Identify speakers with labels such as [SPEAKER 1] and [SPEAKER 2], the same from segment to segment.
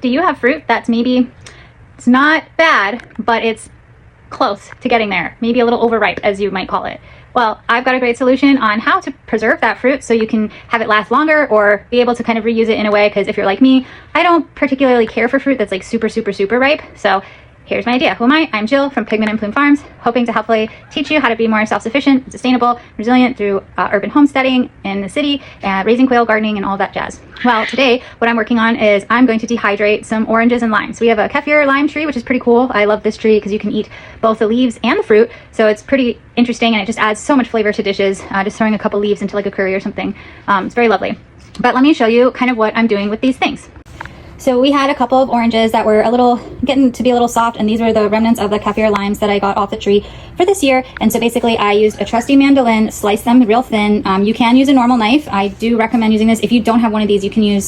[SPEAKER 1] Do you have fruit that's maybe, it's not bad, but it's close to getting there, maybe a little overripe, as you might call it? Well, I've got a great solution on how to preserve that fruit so you can have it last longer or be able to kind of reuse it in a way, because if you're like me, I don't particularly care for fruit that's like super ripe. So here's my idea. Who am I? I'm Jill from Pigment and Plume Farms, hoping to hopefully teach you how to be more self-sufficient, sustainable, resilient through urban homesteading in the city, raising quail, gardening, and all that jazz. Well, today what I'm working on is I'm going to dehydrate some oranges and limes. We have a kaffir lime tree, which is pretty cool. I love this tree because you can eat both the leaves and the fruit, so it's pretty interesting and it just adds so much flavor to dishes. Just throwing a couple leaves into like a curry or something. It's very lovely. But let me show you kind of what I'm doing with these things. So we had a couple of oranges that were getting to be a little soft, and these were the remnants of the kaffir limes that I got off the tree for this year. And so basically I used a trusty mandolin, sliced them real thin. You can use a normal knife. I do recommend using this. If you don't have one of these, you can use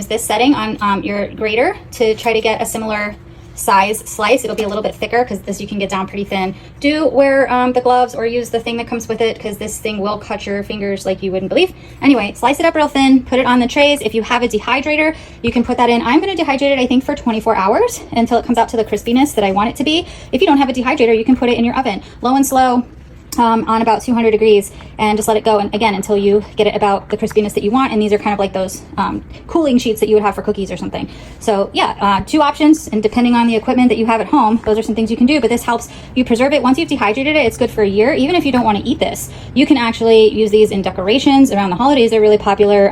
[SPEAKER 1] this setting on your grater to try to get a similar size slice. It'll be a little bit thicker because this you can get down pretty thin. Do wear the gloves or use the thing that comes with it, because this thing will cut your fingers like you wouldn't believe. Anyway, slice it up real thin, put it on the trays. If you have a dehydrator, you can put that in. I'm going to dehydrate it, I think, for 24 hours until it comes out to the crispiness that I want it to be. If you don't have a dehydrator, you can put it in your oven, low and slow, on about 200 degrees, and just let it go, and again, until you get it about the crispiness that you want. And these are kind of like those cooling sheets that you would have for cookies or something. So yeah, two options, and depending on the equipment that you have at home, those are some things you can do. But this helps you preserve it. Once you've dehydrated it, it's good for a year. Even if you don't want to eat this, you can actually use these in decorations around the holidays. They're really popular.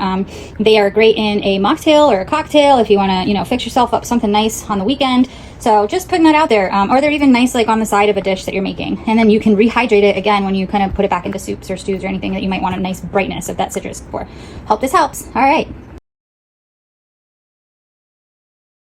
[SPEAKER 1] They are great in a mocktail or a cocktail if you want to, fix yourself up something nice on the weekend. So just putting that out there, or they're even nice like on the side of a dish that you're making, and then you can rehydrate it again when you kind of put it back into soups or stews or anything that you might want a nice brightness of that citrus for. Hope this helps. All right.